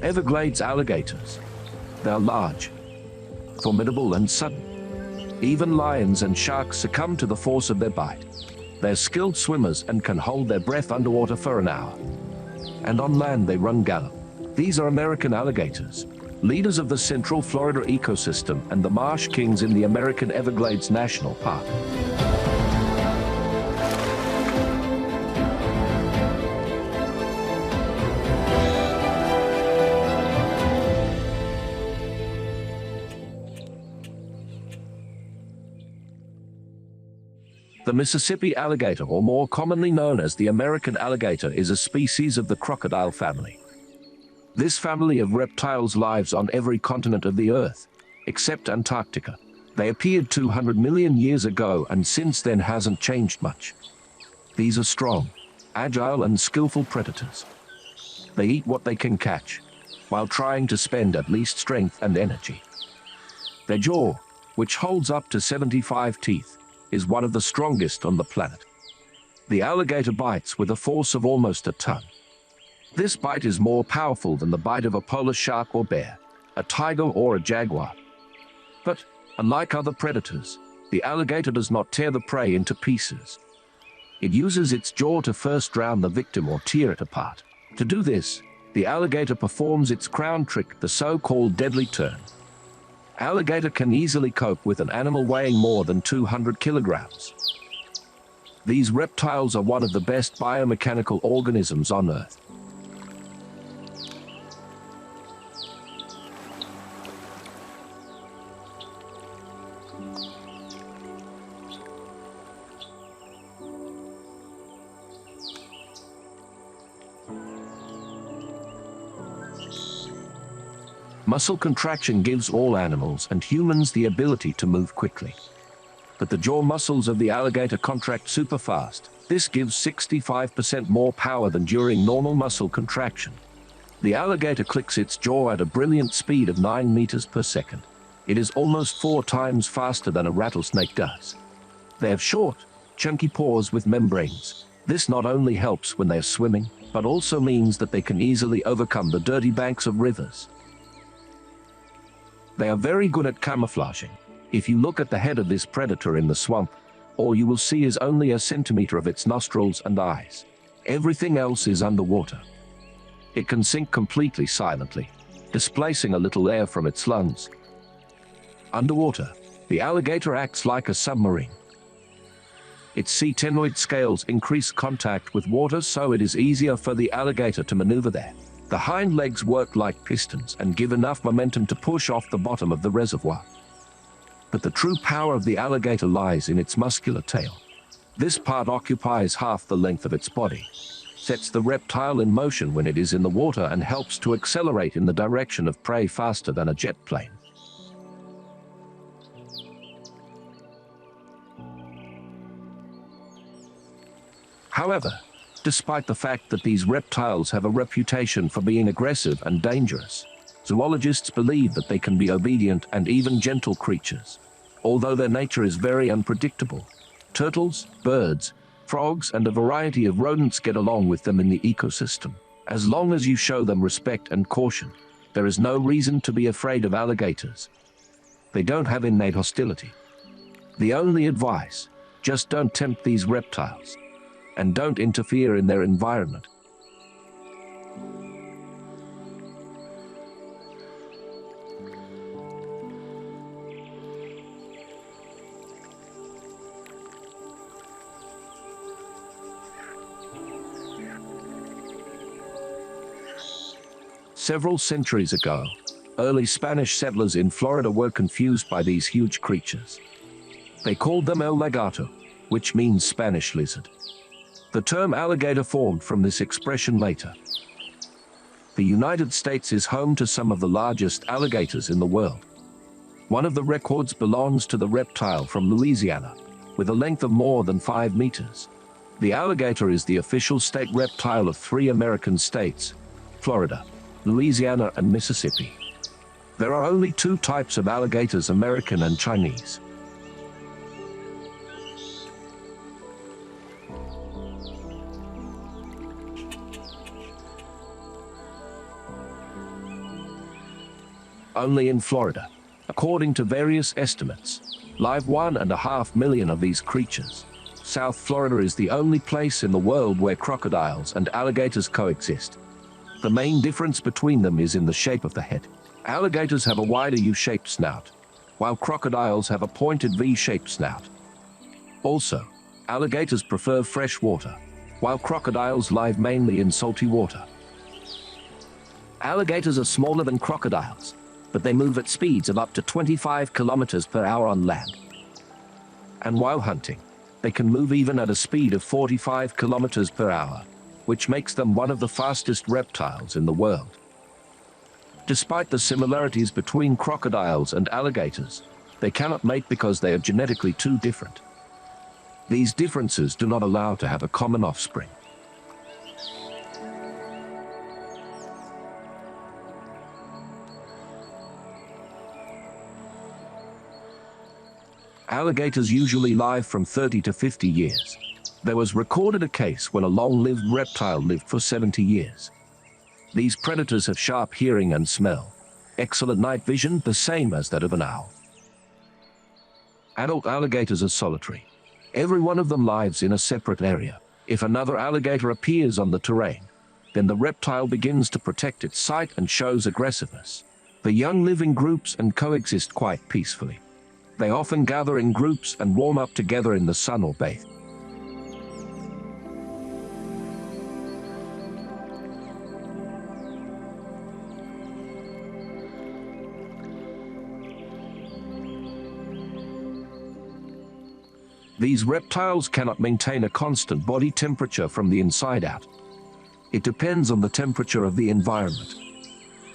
Everglades alligators. They're large, formidable and sudden. Even lions and sharks succumb to the force of their bite. They're skilled swimmers and can hold their breath underwater for an hour. And on land they run gallop. These are American alligators, leaders of the central Florida ecosystem and the marsh kings in the American Everglades National Park. The Mississippi alligator, or more commonly known as the American alligator, is a species of the crocodile family. This family of reptiles lives on every continent of the Earth, except Antarctica. They appeared 200 million years ago and since then hasn't changed much. These are strong, agile and skillful predators. They eat what they can catch, while trying to spend at least strength and energy. Their jaw, which holds up to 75 teeth, is one of the strongest on the planet. The alligator bites with a force of almost a ton. This bite is more powerful than the bite of a polar shark or bear, a tiger or a jaguar. But, unlike other predators, the alligator does not tear the prey into pieces. It uses its jaw to first drown the victim or tear it apart. To do this, the alligator performs its crown trick, the so-called deadly turn. Alligator can easily cope with an animal weighing more than 200 kilograms. These reptiles are one of the best biomechanical organisms on Earth. Muscle contraction gives all animals and humans the ability to move quickly. But the jaw muscles of the alligator contract super fast. This gives 65% more power than during normal muscle contraction. The alligator clicks its jaw at a brilliant speed of 9 meters per second. It is almost 4 times faster than a rattlesnake does. They have short, chunky paws with membranes. This not only helps when they are swimming, but also means that they can easily overcome the dirty banks of rivers. They are very good at camouflaging. If you look at the head of this predator in the swamp, all you will see is only a centimeter of its nostrils and eyes. Everything else is underwater. It can sink completely silently, displacing a little air from its lungs. Underwater, the alligator acts like a submarine. Its ctenoid scales increase contact with water, so it is easier for the alligator to maneuver there. The hind legs work like pistons and give enough momentum to push off the bottom of the reservoir. But the true power of the alligator lies in its muscular tail. This part occupies half the length of its body, sets the reptile in motion when it is in the water, and helps to accelerate in the direction of prey faster than a jet plane. However, despite the fact that these reptiles have a reputation for being aggressive and dangerous, zoologists believe that they can be obedient and even gentle creatures. Although their nature is very unpredictable, turtles, birds, frogs, and a variety of rodents get along with them in the ecosystem. As long as you show them respect and caution, there is no reason to be afraid of alligators. They don't have innate hostility. The only advice: just don't tempt these reptiles, and don't interfere in their environment. Several centuries ago, early Spanish settlers in Florida were confused by these huge creatures. They called them el lagarto, which means Spanish lizard. The term alligator formed from this expression later. The United States is home to some of the largest alligators in the world. One of the records belongs to the reptile from Louisiana, with a length of more than 5 meters. The alligator is the official state reptile of 3 American states: Florida, Louisiana, and Mississippi. There are only 2 types of alligators: American and Chinese. only in Florida. According to various estimates, live 1.5 million of these creatures. South Florida is the only place in the world where crocodiles and alligators coexist. The main difference between them is in the shape of the head. Alligators have a wider U-shaped snout, while crocodiles have a pointed V-shaped snout. Also, alligators prefer fresh water, while crocodiles live mainly in salty water. Alligators are smaller than crocodiles, but they move at speeds of up to 25 kilometers per hour on land. And while hunting, they can move even at a speed of 45 kilometers per hour, which makes them one of the fastest reptiles in the world. Despite the similarities between crocodiles and alligators, they cannot mate because they are genetically too different. These differences do not allow to have a common offspring. Alligators usually live from 30 to 50 years. There was recorded a case when a long-lived reptile lived for 70 years. These predators have sharp hearing and smell, excellent night vision, the same as that of an owl. Adult alligators are solitary. Every one of them lives in a separate area. If another alligator appears on the terrain, then the reptile begins to protect its site and shows aggressiveness. The young live in groups and coexist quite peacefully. They often gather in groups and warm up together in the sun or bathe. These reptiles cannot maintain a constant body temperature from the inside out. It depends on the temperature of the environment.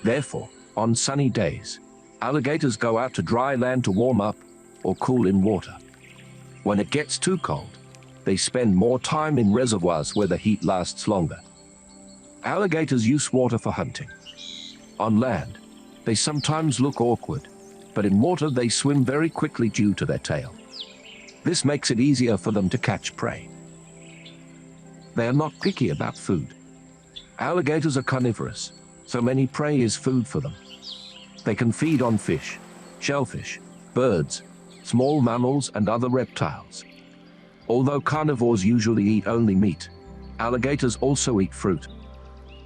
Therefore, on sunny days, alligators go out to dry land to warm up or cool in water. When it gets too cold, they spend more time in reservoirs where the heat lasts longer. Alligators use water for hunting. On land, they sometimes look awkward, but in water they swim very quickly due to their tail. This makes it easier for them to catch prey. They are not picky about food. Alligators are carnivorous, so many prey is food for them. They can feed on fish, shellfish, birds, small mammals and other reptiles. Although carnivores usually eat only meat, alligators also eat fruit.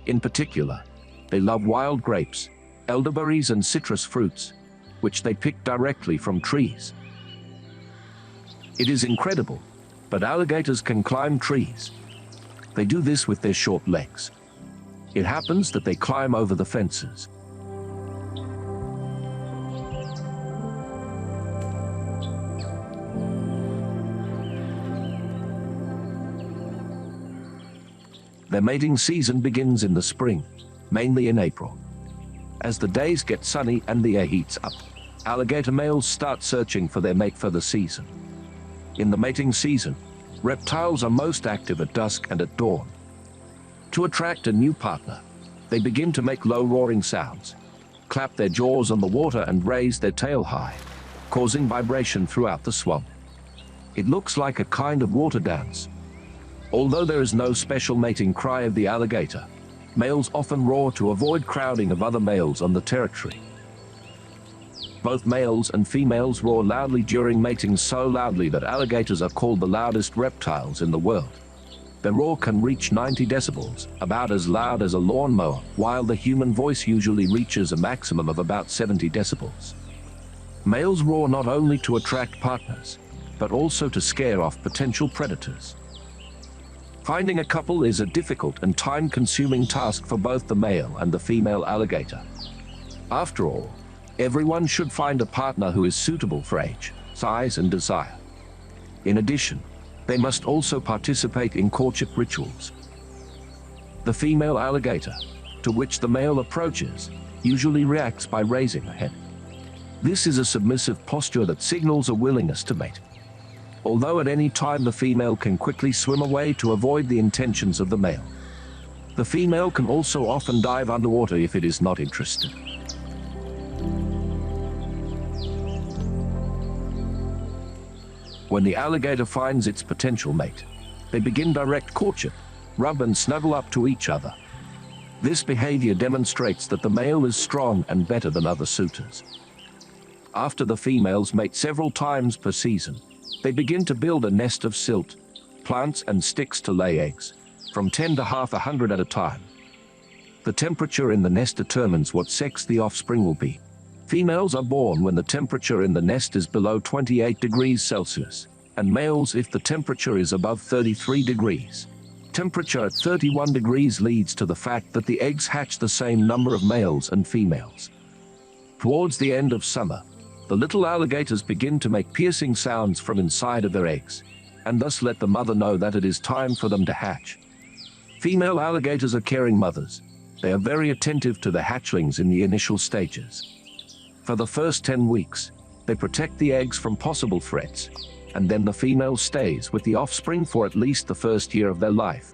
In particular, they love wild grapes, elderberries and citrus fruits, which they pick directly from trees. It is incredible, but alligators can climb trees. They do this with their short legs. It happens that they climb over the fences. Their mating season begins in the spring, mainly in April. As the days get sunny and the air heats up, alligator males start searching for their mate for the season. In the mating season, reptiles are most active at dusk and at dawn. To attract a new partner, they begin to make low roaring sounds, clap their jaws on the water and raise their tail high, causing vibration throughout the swamp. It looks like a kind of water dance. Although there is no special mating cry of the alligator, males often roar to avoid crowding of other males on the territory. Both males and females roar loudly during mating, so loudly that alligators are called the loudest reptiles in the world. Their roar can reach 90 decibels, about as loud as a lawnmower, while the human voice usually reaches a maximum of about 70 decibels. Males roar not only to attract partners, but also to scare off potential predators. Finding a couple is a difficult and time-consuming task for both the male and the female alligator. After all, everyone should find a partner who is suitable for age, size, and desire. In addition, they must also participate in courtship rituals. The female alligator, to which the male approaches, usually reacts by raising her head. This is a submissive posture that signals a willingness to mate. Although at any time the female can quickly swim away to avoid the intentions of the male, the female can also often dive underwater if it is not interested. When the alligator finds its potential mate, they begin direct courtship, rub and snuggle up to each other. This behavior demonstrates that the male is strong and better than other suitors. After the females mate several times per season, they begin to build a nest of silt, plants and sticks to lay eggs, from 10 to half 100 at a time. The temperature in the nest determines what sex the offspring will be. Females are born when the temperature in the nest is below 28 degrees Celsius, and males if the temperature is above 33 degrees. Temperature at 31 degrees leads to the fact that the eggs hatch the same number of males and females. Towards the end of summer, the little alligators begin to make piercing sounds from inside of their eggs, and thus let the mother know that it is time for them to hatch. Female alligators are caring mothers. They are very attentive to the hatchlings in the initial stages. For the first 10 weeks, they protect the eggs from possible threats, and then the female stays with the offspring for at least the first year of their life.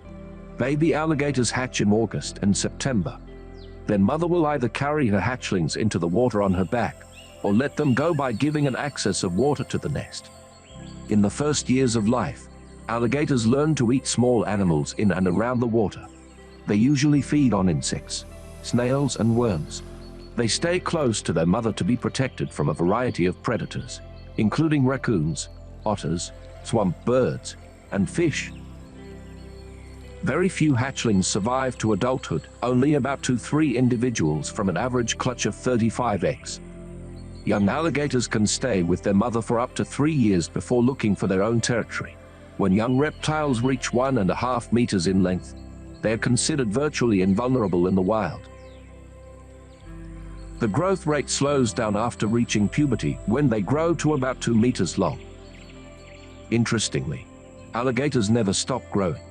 Baby alligators hatch in August and September. Then mother will either carry her hatchlings into the water on her back, or let them go by giving an access of water to the nest. In the first years of life, alligators learn to eat small animals in and around the water. They usually feed on insects, snails and worms. They stay close to their mother to be protected from a variety of predators, including raccoons, otters, swamp birds, and fish. Very few hatchlings survive to adulthood, only about 2-3 individuals from an average clutch of 35 eggs. Young alligators can stay with their mother for up to 3 years before looking for their own territory. When young reptiles reach 1.5 meters in length, they are considered virtually invulnerable in the wild. The growth rate slows down after reaching puberty when they grow to about 2 meters long. Interestingly, alligators never stop growing.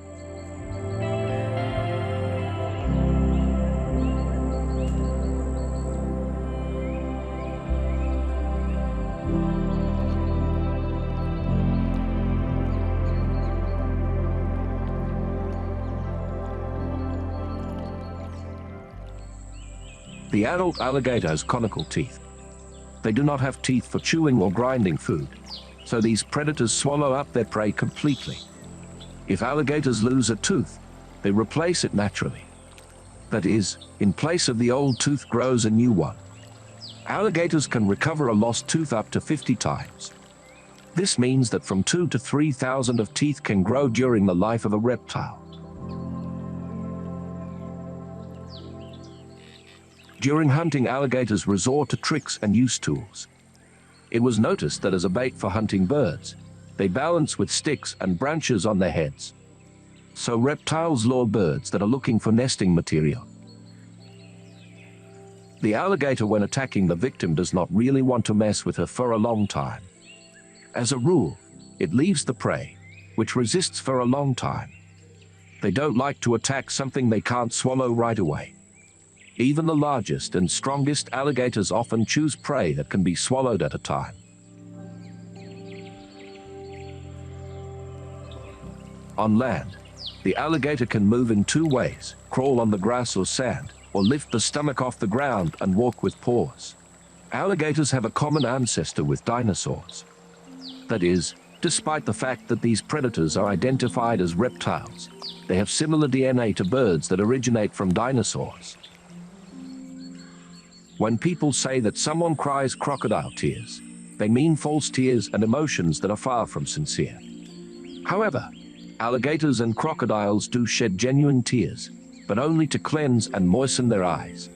The adult alligator has conical teeth. They do not have teeth for chewing or grinding food, so these predators swallow up their prey completely. If alligators lose a tooth, they replace it naturally. That is, in place of the old tooth grows a new one. Alligators can recover a lost tooth up to 50 times. This means that from 2,000 to 3,000 of teeth can grow during the life of a reptile. During hunting, alligators resort to tricks and use tools. It was noticed that as a bait for hunting birds, they balance with sticks and branches on their heads. So reptiles lure birds that are looking for nesting material. The alligator, when attacking the victim, does not really want to mess with her for a long time. As a rule, it leaves the prey, which resists for a long time. They don't like to attack something they can't swallow right away. Even the largest and strongest alligators often choose prey that can be swallowed at a time. On land, the alligator can move in 2 ways: crawl on the grass or sand, or lift the stomach off the ground and walk with paws. Alligators have a common ancestor with dinosaurs. That is, despite the fact that these predators are identified as reptiles, they have similar DNA to birds that originate from dinosaurs. When people say that someone cries crocodile tears, they mean false tears and emotions that are far from sincere. However, alligators and crocodiles do shed genuine tears, but only to cleanse and moisten their eyes.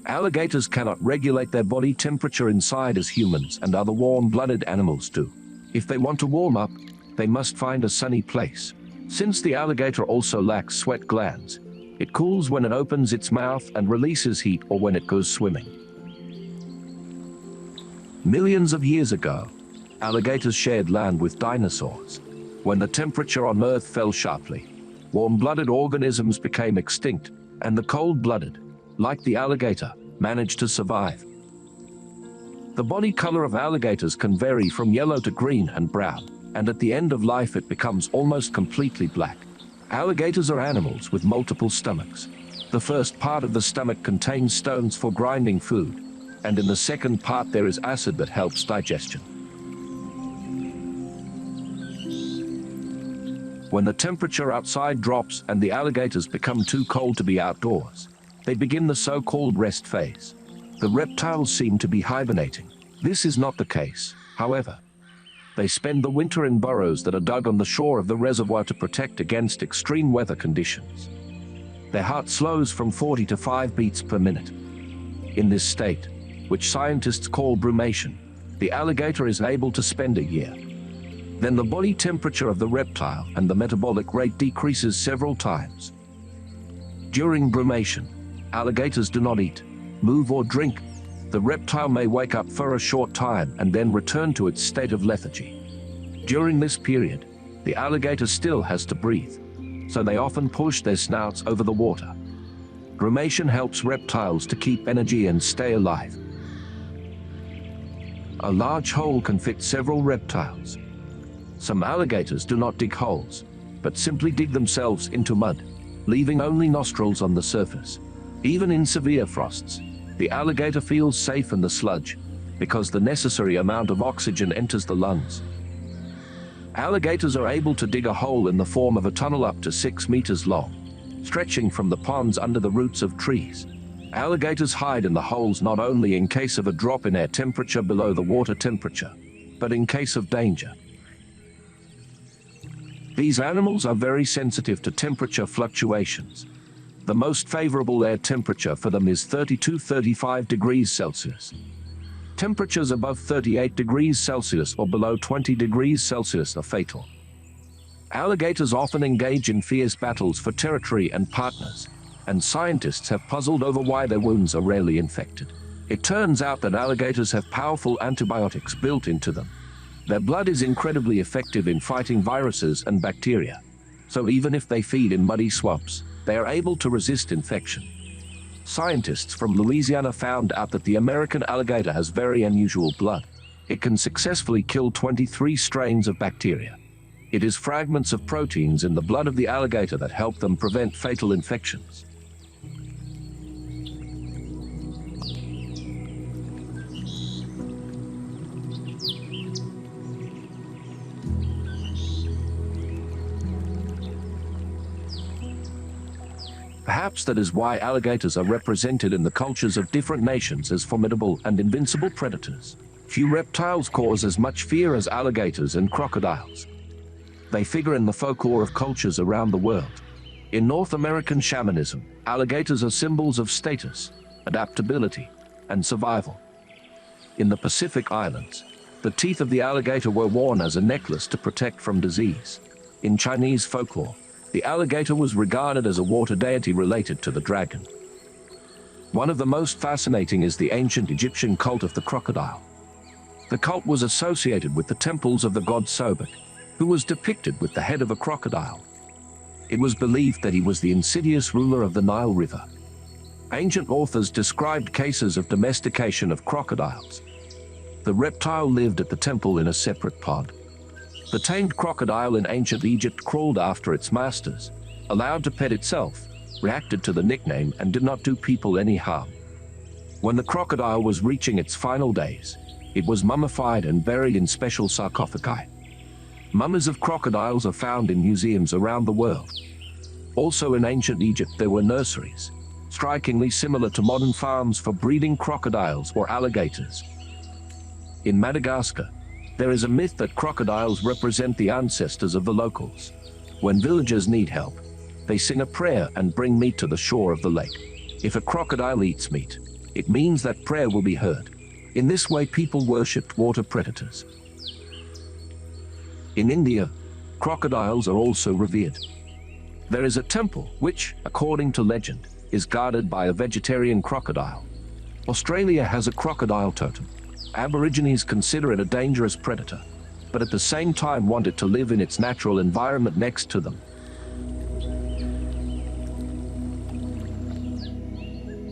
Alligators cannot regulate their body temperature inside as humans and other warm-blooded animals do. If they want to warm up, they must find a sunny place. Since the alligator also lacks sweat glands, it cools when it opens its mouth and releases heat, or when it goes swimming. Millions of years ago, alligators shared land with dinosaurs. When the temperature on Earth fell sharply, warm-blooded organisms became extinct, and the cold-blooded, like the alligator, managed to survive. The body color of alligators can vary from yellow to green and brown, and at the end of life it becomes almost completely black. Alligators are animals with multiple stomachs. The first part of the stomach contains stones for grinding food, and in the second part there is acid that helps digestion. When the temperature outside drops and the alligators become too cold to be outdoors, they begin the so-called rest phase. The reptiles seem to be hibernating. This is not the case, however. They spend the winter in burrows that are dug on the shore of the reservoir to protect against extreme weather conditions. Their heart slows from 40 to 5 beats per minute. In this state, which scientists call brumation, the alligator is able to spend a year. Then the body temperature of the reptile and the metabolic rate decreases several times. During brumation, alligators do not eat, move or drink. The reptile may wake up for a short time and then return to its state of lethargy. During this period, the alligator still has to breathe, so they often push their snouts over the water. Brumation helps reptiles to keep energy and stay alive. A large hole can fit several reptiles. Some alligators do not dig holes, but simply dig themselves into mud, leaving only nostrils on the surface. Even in severe frosts, the alligator feels safe in the sludge because the necessary amount of oxygen enters the lungs. Alligators are able to dig a hole in the form of a tunnel up to 6 meters long, stretching from the ponds under the roots of trees. Alligators hide in the holes not only in case of a drop in air temperature below the water temperature, but in case of danger. These animals are very sensitive to temperature fluctuations. The most favorable air temperature for them is 32-35 degrees Celsius. Temperatures above 38 degrees Celsius or below 20 degrees Celsius are fatal. Alligators often engage in fierce battles for territory and partners, and scientists have puzzled over why their wounds are rarely infected. It turns out that alligators have powerful antibiotics built into them. Their blood is incredibly effective in fighting viruses and bacteria, so even if they feed in muddy swamps, they are able to resist infection. Scientists from Louisiana found out that the American alligator has very unusual blood. It can successfully kill 23 strains of bacteria. It is fragments of proteins in the blood of the alligator that help them prevent fatal infections. Perhaps that is why alligators are represented in the cultures of different nations as formidable and invincible predators. Few reptiles cause as much fear as alligators and crocodiles. They figure in the folklore of cultures around the world. In North American shamanism, alligators are symbols of status, adaptability, and survival. In the Pacific Islands, the teeth of the alligator were worn as a necklace to protect from disease. In Chinese folklore, the alligator was regarded as a water deity related to the dragon. One of the most fascinating is the ancient Egyptian cult of the crocodile. The cult was associated with the temples of the god Sobek, who was depicted with the head of a crocodile. It was believed that he was the insidious ruler of the Nile River. Ancient authors described cases of domestication of crocodiles. The reptile lived at the temple in a separate pod. The tamed crocodile in ancient Egypt crawled after its masters, allowed to pet itself, reacted to the nickname, and did not do people any harm. When the crocodile was reaching its final days, it was mummified and buried in special sarcophagi. Mummies of crocodiles are found in museums around the world. Also in ancient Egypt there were nurseries, strikingly similar to modern farms for breeding crocodiles or alligators. In Madagascar, there is a myth that crocodiles represent the ancestors of the locals. When villagers need help, they sing a prayer and bring meat to the shore of the lake. If a crocodile eats meat, it means that prayer will be heard. In this way, people worshipped water predators. In India, crocodiles are also revered. There is a temple which, according to legend, is guarded by a vegetarian crocodile. Australia has a crocodile totem. Aborigines consider it a dangerous predator, but at the same time want it to live in its natural environment next to them.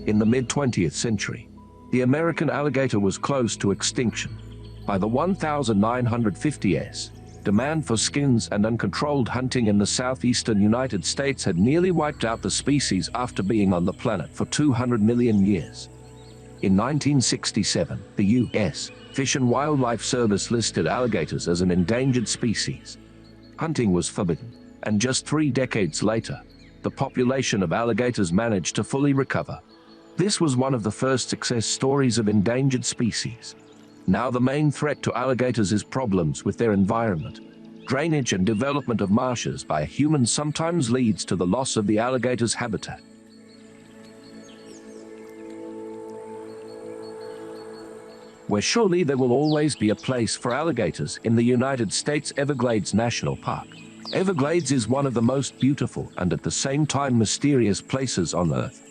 In the mid-20th century, the American alligator was close to extinction. By the 1950s, demand for skins and uncontrolled hunting in the southeastern United States had nearly wiped out the species after being on the planet for 200 million years. In 1967, the U.S. Fish and Wildlife Service listed alligators as an endangered species. Hunting was forbidden, and just 3 decades later, the population of alligators managed to fully recover. This was one of the first success stories of endangered species. Now the main threat to alligators is problems with their environment. Drainage and development of marshes by humans sometimes leads to the loss of the alligator's habitat. Where surely there will always be a place for alligators in the United States Everglades National Park. Everglades is one of the most beautiful and at the same time mysterious places on Earth.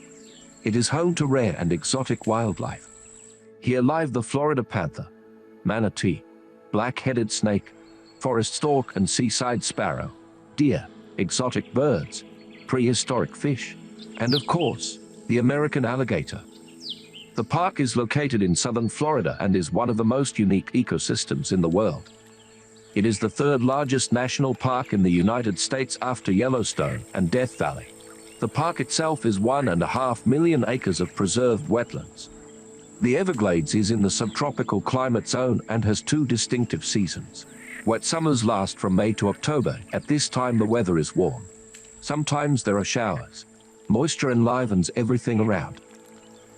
It is home to rare and exotic wildlife. Here live the Florida panther, manatee, black-headed snake, forest stork and seaside sparrow, deer, exotic birds, prehistoric fish, and of course, the American alligator. The park is located in southern Florida and is one of the most unique ecosystems in the world. It is the third largest national park in the United States after Yellowstone and Death Valley. The park itself is 1.5 million acres of preserved wetlands. The Everglades is in the subtropical climate zone and has 2 distinctive seasons. Wet summers last from May to October. At this time the weather is warm. Sometimes there are showers. Moisture enlivens everything around.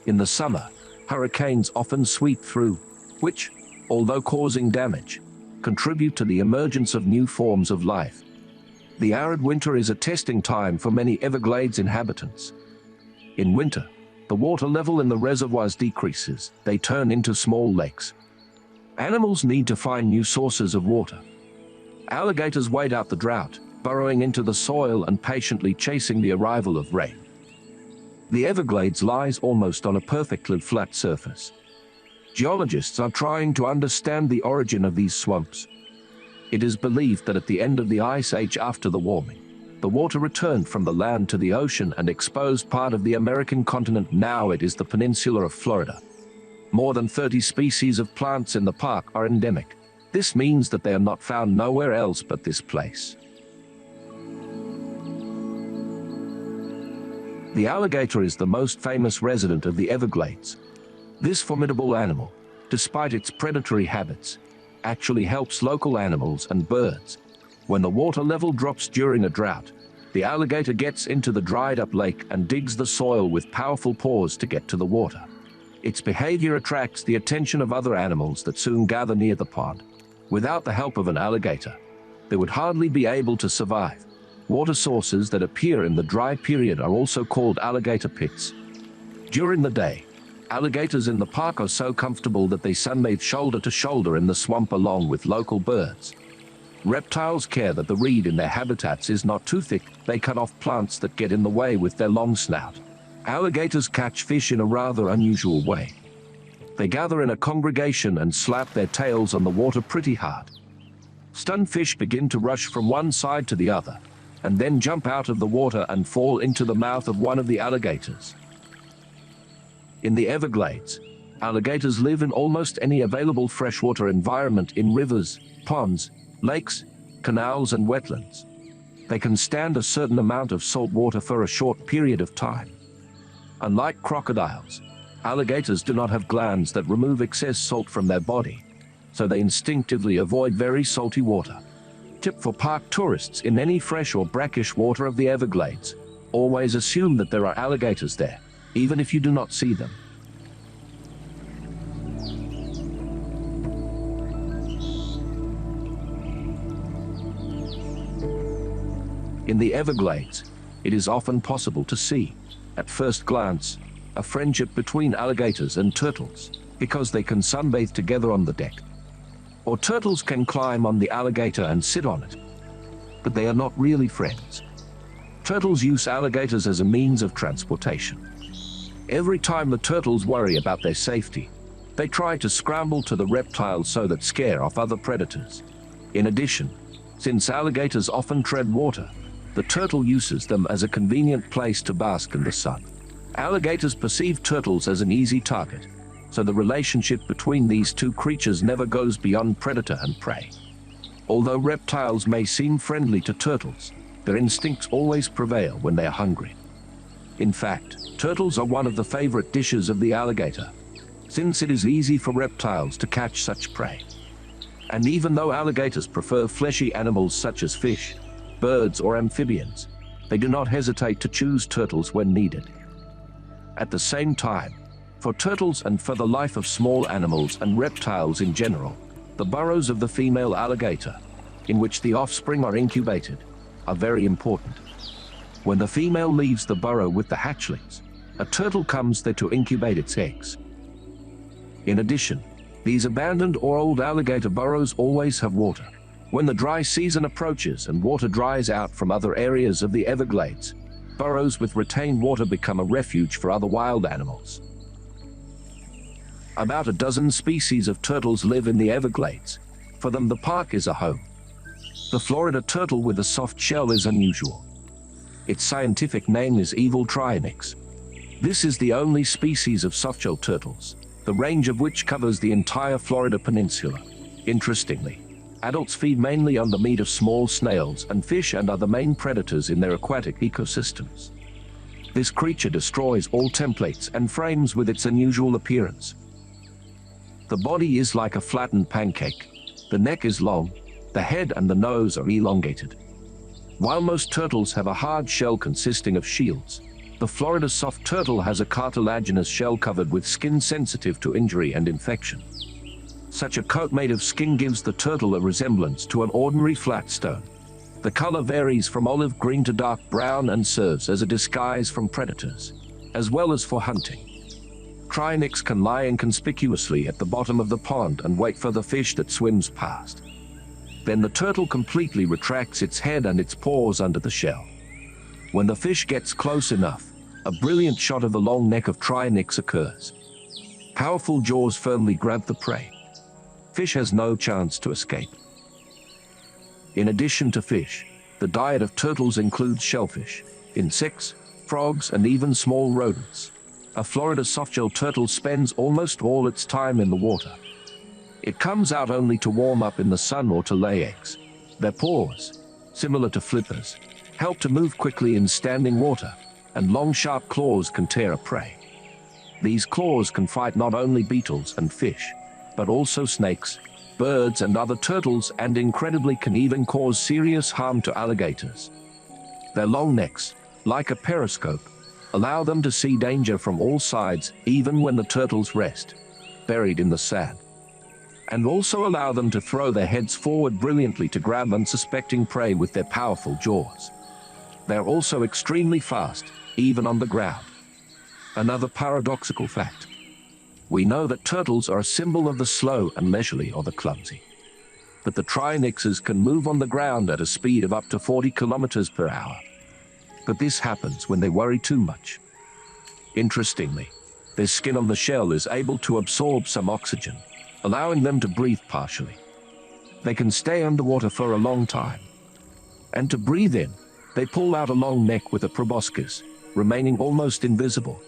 In the summer, hurricanes often sweep through, which, although causing damage, contribute to the emergence of new forms of life. The arid winter is a testing time for many Everglades inhabitants. In winter, the water level in the reservoirs decreases. They turn into small lakes. Animals need to find new sources of water. Alligators wait out the drought, burrowing into the soil and patiently chasing the arrival of rain. The Everglades lies almost on a perfectly flat surface. Geologists are trying to understand the origin of these swamps. It is believed that at the end of the Ice Age after the warming, the water returned from the land to the ocean and exposed part of the American continent. Now it is the peninsula of Florida. More than 30 species of plants in the park are endemic. This means that they are not found nowhere else but this place. The alligator is the most famous resident of the Everglades. This formidable animal, despite its predatory habits, actually helps local animals and birds. When the water level drops during a drought, the alligator gets into the dried-up lake and digs the soil with powerful paws to get to the water. Its behavior attracts the attention of other animals that soon gather near the pond. Without the help of an alligator, they would hardly be able to survive. Water sources that appear in the dry period are also called alligator pits. During the day, alligators in the park are so comfortable that they sunbathe shoulder to shoulder in the swamp along with local birds. Reptiles care that the reed in their habitats is not too thick. They cut off plants that get in the way with their long snout. Alligators catch fish in a rather unusual way. They gather in a congregation and slap their tails on the water pretty hard. Stunned fish begin to rush from one side to the other, and then jump out of the water and fall into the mouth of one of the alligators. In the Everglades, alligators live in almost any available freshwater environment in rivers, ponds, lakes, canals and wetlands. They can stand a certain amount of salt water for a short period of time. Unlike crocodiles, alligators do not have glands that remove excess salt from their body, so they instinctively avoid very salty water. Tip for park tourists: in any fresh or brackish water of the Everglades, always assume that there are alligators there, even if you do not see them. In the Everglades, it is often possible to see, at first glance, a friendship between alligators and turtles, because they can sunbathe together on the deck. Or turtles can climb on the alligator and sit on it. But they are not really friends. Turtles use alligators as a means of transportation. Every time the turtles worry about their safety, they try to scramble to the reptiles so that scare off other predators. In addition, since alligators often tread water, the turtle uses them as a convenient place to bask in the sun. Alligators perceive turtles as an easy target, so the relationship between these two creatures never goes beyond predator and prey. Although reptiles may seem friendly to turtles, their instincts always prevail when they are hungry. In fact, turtles are one of the favorite dishes of the alligator, since it is easy for reptiles to catch such prey. And even though alligators prefer fleshy animals such as fish, birds, or amphibians, they do not hesitate to choose turtles when needed. At the same time, for turtles and for the life of small animals and reptiles in general, the burrows of the female alligator, in which the offspring are incubated, are very important. When the female leaves the burrow with the hatchlings, a turtle comes there to incubate its eggs. In addition, these abandoned or old alligator burrows always have water. When the dry season approaches and water dries out from other areas of the Everglades, burrows with retained water become a refuge for other wild animals. About a dozen species of turtles live in the Everglades. For them, the park is a home. The Florida turtle with a soft shell is unusual. Its scientific name is Evil Trionyx. This is the only species of softshell turtles, the range of which covers the entire Florida peninsula. Interestingly, adults feed mainly on the meat of small snails and fish and are the main predators in their aquatic ecosystems. This creature destroys all templates and frames with its unusual appearance. The body is like a flattened pancake. The neck is long, the head and the nose are elongated. While most turtles have a hard shell consisting of shields, the Florida soft turtle has a cartilaginous shell covered with skin sensitive to injury and infection. Such a coat made of skin gives the turtle a resemblance to an ordinary flat stone. The color varies from olive green to dark brown and serves as a disguise from predators, as well as for hunting. Trionyx can lie inconspicuously at the bottom of the pond and wait for the fish that swims past. Then the turtle completely retracts its head and its paws under the shell. When the fish gets close enough, a brilliant shot of the long neck of Trionyx occurs. Powerful jaws firmly grab the prey. Fish has no chance to escape. In addition to fish, the diet of turtles includes shellfish, insects, frogs, and even small rodents. A Florida softshell turtle spends almost all its time in the water. It comes out only to warm up in the sun or to lay eggs. Their paws, similar to flippers, help to move quickly in standing water, and long sharp claws can tear a prey. These claws can fight not only beetles and fish, but also snakes, birds and other turtles, and incredibly can even cause serious harm to alligators. Their long necks, like a periscope, allow them to see danger from all sides even when the turtles rest, buried in the sand, and also allow them to throw their heads forward brilliantly to grab unsuspecting prey with their powerful jaws. They're also extremely fast, even on the ground. Another paradoxical fact. We know that turtles are a symbol of the slow and leisurely or the clumsy. But the Trionyxes can move on the ground at a speed of up to 40 kilometers per hour. But this happens when they worry too much. Interestingly, their skin on the shell is able to absorb some oxygen, allowing them to breathe partially. They can stay underwater for a long time. And to breathe in, they pull out a long neck with a proboscis, remaining almost invisible.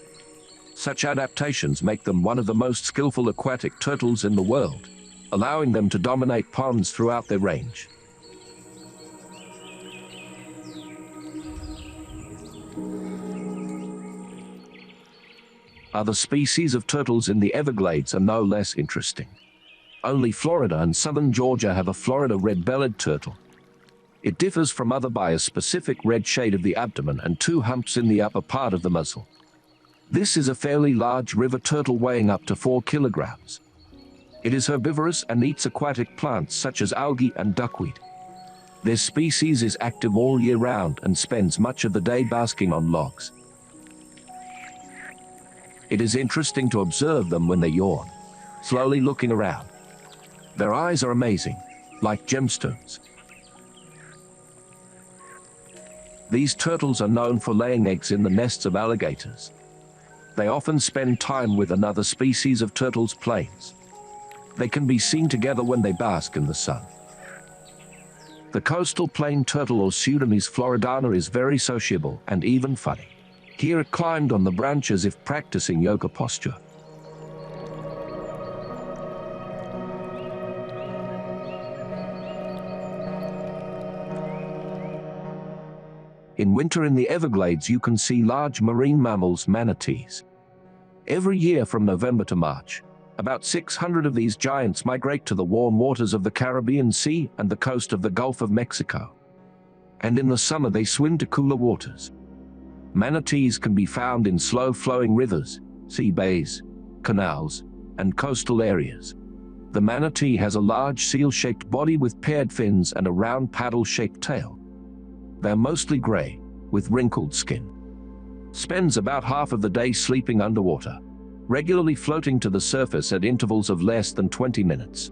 Such adaptations make them one of the most skillful aquatic turtles in the world, allowing them to dominate ponds throughout their range. Other species of turtles in the Everglades are no less interesting. Only Florida and southern Georgia have a Florida red-bellied turtle. It differs from other by a specific red shade of the abdomen and two humps in the upper part of the muzzle. This is a fairly large river turtle weighing up to 4 kilograms. It is herbivorous and eats aquatic plants such as algae and duckweed. This species is active all year round and spends much of the day basking on logs. It is interesting to observe them when they yawn, slowly looking around. Their eyes are amazing, like gemstones. These turtles are known for laying eggs in the nests of alligators. They often spend time with another species of turtles' plains. They can be seen together when they bask in the sun. The coastal plain turtle, or Pseudomys floridana, is very sociable and even funny. Here it climbed on the branch as if practicing yoga posture. In winter in the Everglades you can see large marine mammals, manatees. Every year from November to March, about 600 of these giants migrate to the warm waters of the Caribbean Sea and the coast of the Gulf of Mexico. and in the summer they swim to cooler waters. Manatees can be found in slow-flowing rivers, sea bays, canals, and coastal areas. The manatee has a large seal-shaped body with paired fins and a round paddle-shaped tail. They're mostly gray, with wrinkled skin. Spends about half of the day sleeping underwater, regularly floating to the surface at intervals of less than 20 minutes.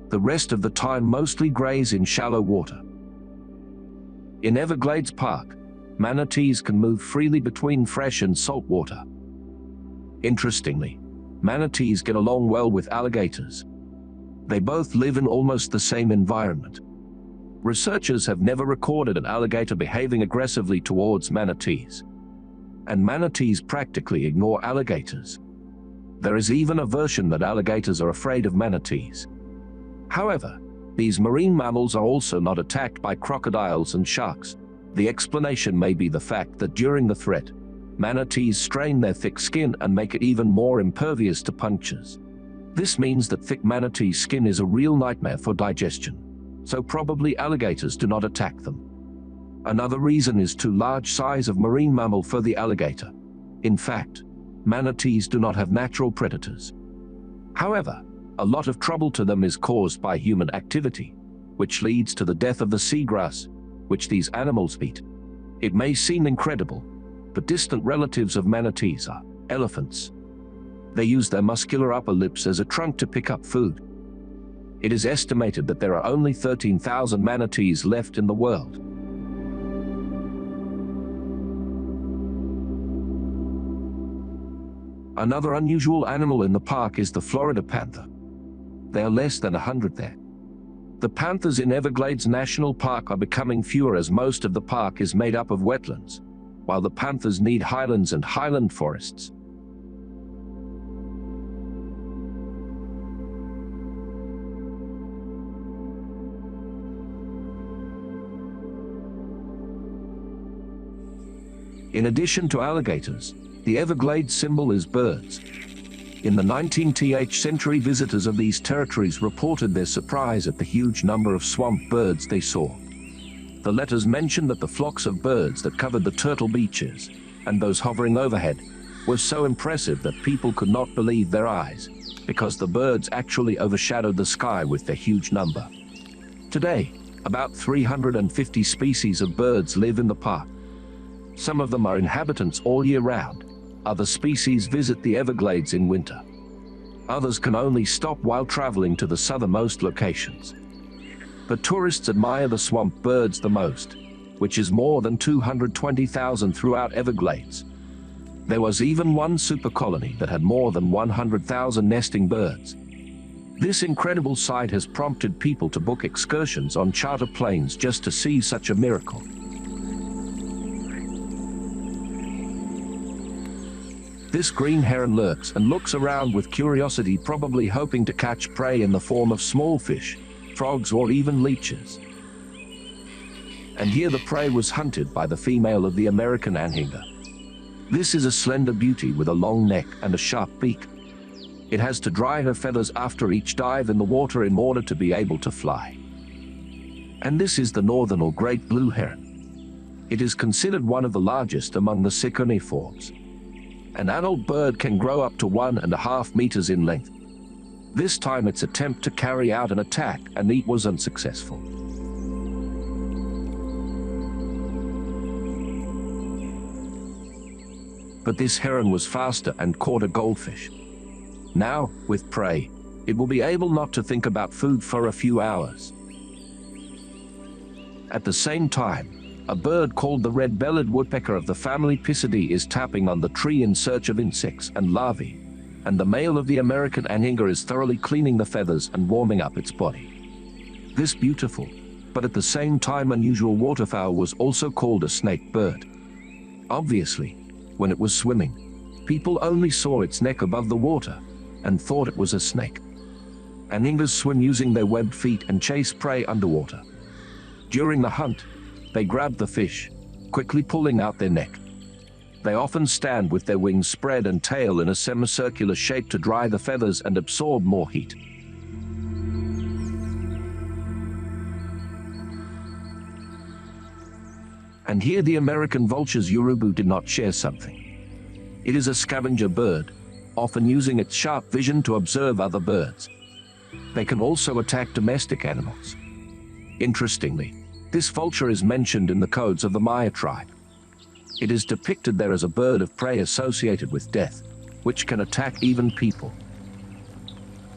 The rest of the time mostly graze in shallow water. In Everglades Park, manatees can move freely between fresh and salt water. Interestingly, manatees get along well with alligators. They both live in almost the same environment. Researchers have never recorded an alligator behaving aggressively towards manatees. And manatees practically ignore alligators. There is even a version that alligators are afraid of manatees. However, these marine mammals are also not attacked by crocodiles and sharks. The explanation may be the fact that during the threat, manatees strain their thick skin and make it even more impervious to punctures. This means that thick manatee skin is a real nightmare for digestion, so probably alligators do not attack them. Another reason is too large size of marine mammal for the alligator. In fact, manatees do not have natural predators. However, a lot of trouble to them is caused by human activity, which leads to the death of the seagrass, which these animals eat. It may seem incredible, but distant relatives of manatees are elephants. They use their muscular upper lips as a trunk to pick up food. It is estimated that there are only 13,000 manatees left in the world. Another unusual animal in the park is the Florida panther. There are less than 100 there. The panthers in Everglades National Park are becoming fewer as most of the park is made up of wetlands, while the panthers need highlands and highland forests. In addition to alligators, the Everglades symbol is birds. In the 19th century, visitors of these territories reported their surprise at the huge number of swamp birds they saw. The letters mention that the flocks of birds that covered the turtle beaches, and those hovering overhead, were so impressive that people could not believe their eyes, because the birds actually overshadowed the sky with their huge number. Today, about 350 species of birds live in the park. Some of them are inhabitants all year round. Other species visit the Everglades in winter. Others can only stop while traveling to the southernmost locations. But tourists admire the swamp birds the most, which is more than 220,000 throughout Everglades. There was even one super colony that had more than 100,000 nesting birds. This incredible sight has prompted people to book excursions on charter planes just to see such a miracle. This green heron lurks and looks around with curiosity, probably hoping to catch prey in the form of small fish, frogs, or even leeches. And here the prey was hunted by the female of the American anhinga. This is a slender beauty with a long neck and a sharp beak. It has to dry her feathers after each dive in the water in order to be able to fly. And this is the northern or great blue heron. It is considered one of the largest among the siconiforms. An adult bird can grow up to 1.5 meters in length. This time its attempt to carry out an attack and eat was unsuccessful. But this heron was faster and caught a goldfish. Now, with prey, it will be able not to think about food for a few hours. At the same time, a bird called the red-bellied woodpecker of the family Pisidae is tapping on the tree in search of insects and larvae, and the male of the American anhinga is thoroughly cleaning the feathers and warming up its body. This beautiful, but at the same time unusual waterfowl was also called a snake bird. Obviously, when it was swimming, people only saw its neck above the water and thought it was a snake. Anhingas swim using their webbed feet and chase prey underwater. During the hunt, they grab the fish, quickly pulling out their neck. They often stand with their wings spread and tail in a semicircular shape to dry the feathers and absorb more heat. And here the American vulture's urubu did not share something. It is a scavenger bird, often using its sharp vision to observe other birds. They can also attack domestic animals. Interestingly, this vulture is mentioned in the codes of the Maya tribe. It is depicted there as a bird of prey associated with death, which can attack even people.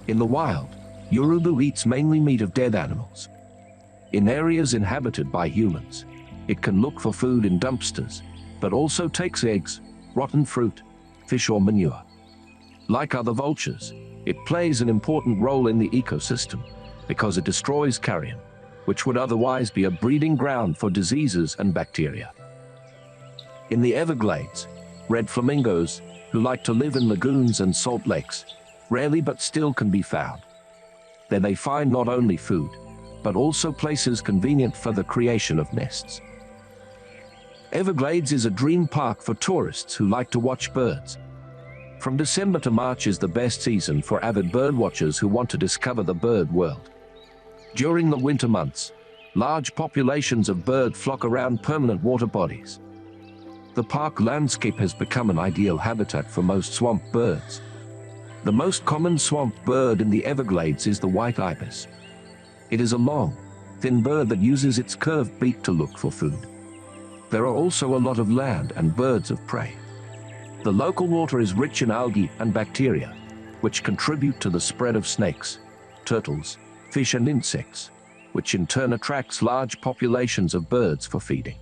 In the wild, urubu eats mainly meat of dead animals. In areas inhabited by humans, it can look for food in dumpsters, but also takes eggs, rotten fruit, fish or manure. Like other vultures, it plays an important role in the ecosystem because it destroys carrion, which would otherwise be a breeding ground for diseases and bacteria. In the Everglades, red flamingos, who like to live in lagoons and salt lakes, rarely but still can be found. There they find not only food, but also places convenient for the creation of nests. Everglades is a dream park for tourists who like to watch birds. From December to March is the best season for avid birdwatchers who want to discover the bird world. During the winter months, large populations of birds flock around permanent water bodies. The park landscape has become an ideal habitat for most swamp birds. The most common swamp bird in the Everglades is the white ibis. It is a long, thin bird that uses its curved beak to look for food. There are also a lot of land and birds of prey. The local water is rich in algae and bacteria, which contribute to the spread of snakes, turtles, fish and insects, which in turn attracts large populations of birds for feeding.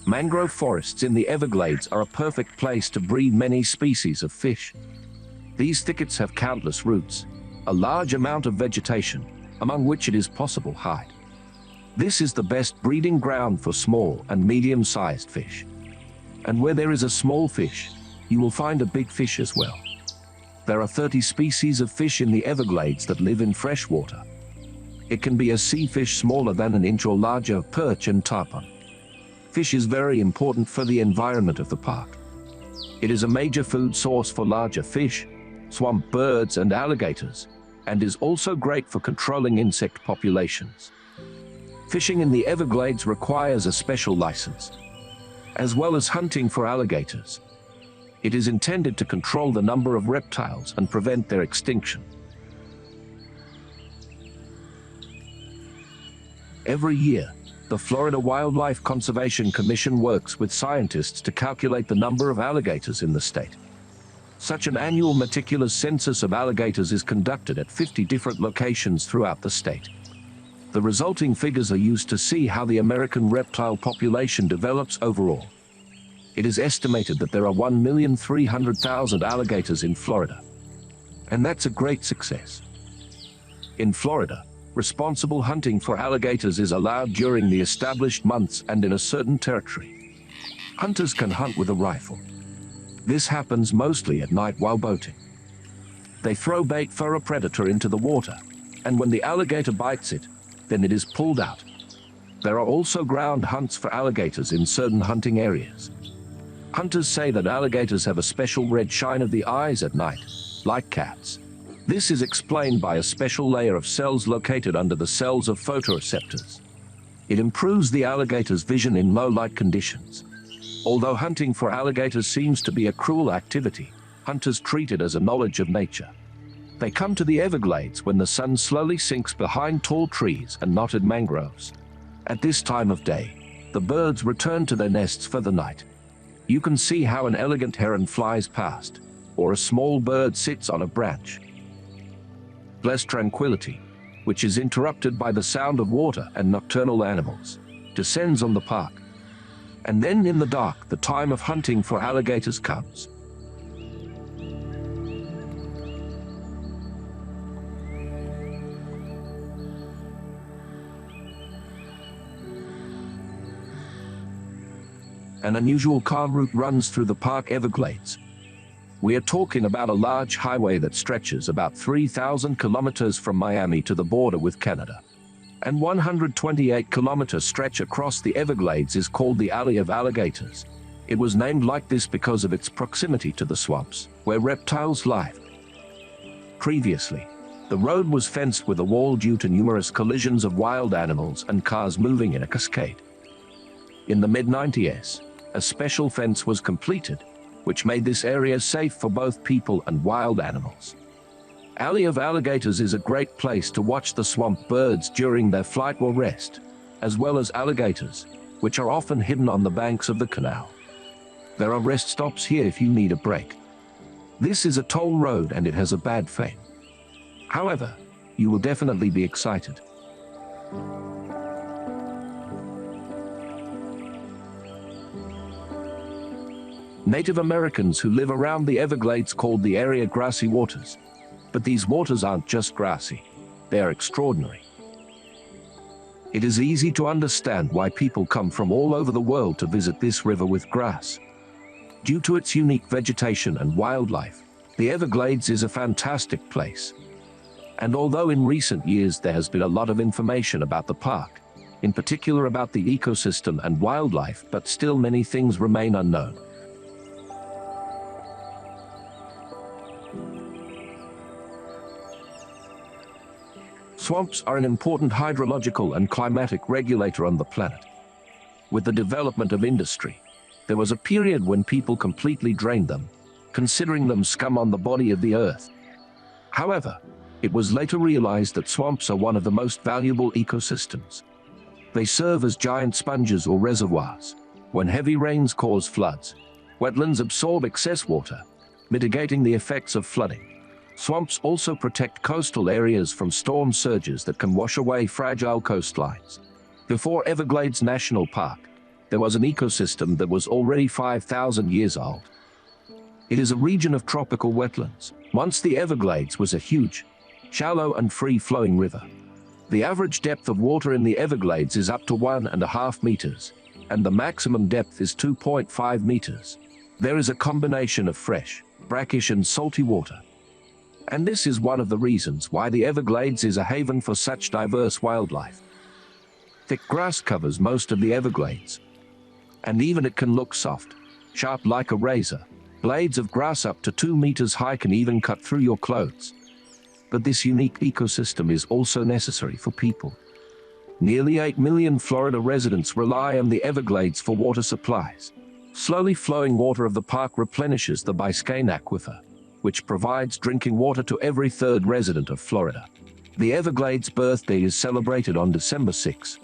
Mangrove forests in the Everglades are a perfect place to breed many species of fish. These thickets have countless roots, a large amount of vegetation, among which it is possible to hide. This is the best breeding ground for small and medium-sized fish. And where there is a small fish, you will find a big fish as well. There are 30 species of fish in the Everglades that live in fresh water. It can be a sea fish smaller than an inch or larger, perch and tarpon. Fish is very important for the environment of the park. It is a major food source for larger fish, swamp birds and alligators, and is also great for controlling insect populations. Fishing in the Everglades requires a special license, as well as hunting for alligators. It is intended to control the number of reptiles and prevent their extinction. Every year, the Florida Wildlife Conservation Commission works with scientists to calculate the number of alligators in the state. Such an annual meticulous census of alligators is conducted at 50 different locations throughout the state. The resulting figures are used to see how the American reptile population develops overall. It is estimated that there are 1,300,000 alligators in Florida. And that's a great success. In Florida, responsible hunting for alligators is allowed during the established months and in a certain territory. Hunters can hunt with a rifle. This happens mostly at night while boating. They throw bait for a predator into the water, and when the alligator bites it, then it is pulled out. There are also ground hunts for alligators in certain hunting areas. Hunters say that alligators have a special red shine of the eyes at night, like cats. This is explained by a special layer of cells located under the cells of photoreceptors. It improves the alligator's vision in low light conditions. Although hunting for alligators seems to be a cruel activity, hunters treat it as a knowledge of nature. They come to the Everglades when the sun slowly sinks behind tall trees and knotted mangroves. At this time of day, the birds return to their nests for the night. You can see how an elegant heron flies past, or a small bird sits on a branch. Blessed tranquility, which is interrupted by the sound of water and nocturnal animals, descends on the park. And then in the dark, the time of hunting for alligators comes. An unusual car route runs through the park Everglades. We are talking about a large highway that stretches about 3,000 kilometers from Miami to the border with Canada. And 128-kilometer stretch across the Everglades is called the Alley of Alligators. It was named like this because of its proximity to the swamps, where reptiles live. Previously, the road was fenced with a wall due to numerous collisions of wild animals and cars moving in a cascade. In the mid-90s, a special fence was completed, which made this area safe for both people and wild animals. Alley of Alligators is a great place to watch the swamp birds during their flight or rest, as well as alligators, which are often hidden on the banks of the canal. There are rest stops here if you need a break. This is a toll road and it has a bad fame. However, you will definitely be excited. Native Americans who live around the Everglades called the area grassy waters. But these waters aren't just grassy, they are extraordinary. It is easy to understand why people come from all over the world to visit this river with grass. Due to its unique vegetation and wildlife, the Everglades is a fantastic place. And although in recent years there has been a lot of information about the park, in particular about the ecosystem and wildlife, but still many things remain unknown. Swamps are an important hydrological and climatic regulator on the planet. With the development of industry, there was a period when people completely drained them, considering them scum on the body of the earth. However, it was later realized that swamps are one of the most valuable ecosystems. They serve as giant sponges or reservoirs. When heavy rains cause floods, wetlands absorb excess water, mitigating the effects of flooding. Swamps also protect coastal areas from storm surges that can wash away fragile coastlines. Before Everglades National Park, there was an ecosystem that was already 5,000 years old. It is a region of tropical wetlands. Once the Everglades was a huge, shallow and free-flowing river. The average depth of water in the Everglades is up to 1.5 meters, and the maximum depth is 2.5 meters. There is a combination of fresh, brackish and salty water. And this is one of the reasons why the Everglades is a haven for such diverse wildlife. Thick grass covers most of the Everglades. And even it can look soft, sharp like a razor. Blades of grass up to 2 meters high can even cut through your clothes. But this unique ecosystem is also necessary for people. Nearly 8 million Florida residents rely on the Everglades for water supplies. Slowly flowing water of the park replenishes the Biscayne Aquifer, which provides drinking water to every third resident of Florida. The Everglades' birthday is celebrated on December 6.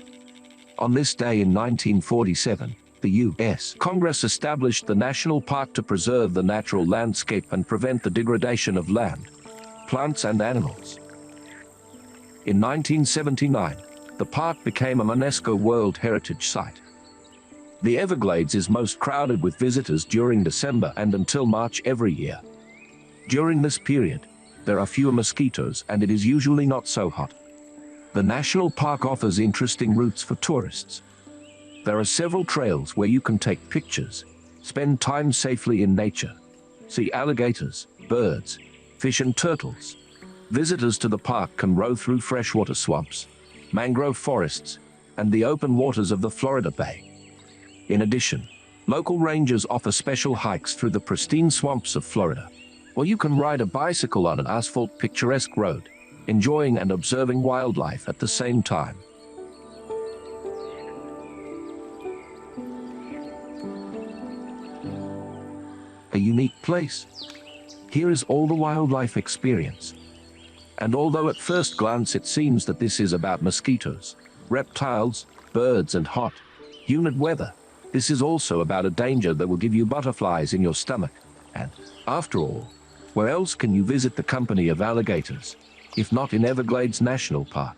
On this day in 1947, the U.S. Congress established the national park to preserve the natural landscape and prevent the degradation of land, plants and animals. In 1979, the park became a UNESCO World Heritage Site. The Everglades is most crowded with visitors during December and until March every year. During this period, there are fewer mosquitoes and it is usually not so hot. The national park offers interesting routes for tourists. There are several trails where you can take pictures, spend time safely in nature, see alligators, birds, fish and turtles. Visitors to the park can row through freshwater swamps, mangrove forests, and the open waters of the Florida Bay. In addition, local rangers offer special hikes through the pristine swamps of Florida. Or you can ride a bicycle on an asphalt picturesque road, enjoying and observing wildlife at the same time. A unique place. Here is all the wildlife experience. And although at first glance it seems that this is about mosquitoes, reptiles, birds and hot, humid weather, this is also about a danger that will give you butterflies in your stomach. And, after all, where else can you visit the company of alligators, if not in Everglades National Park?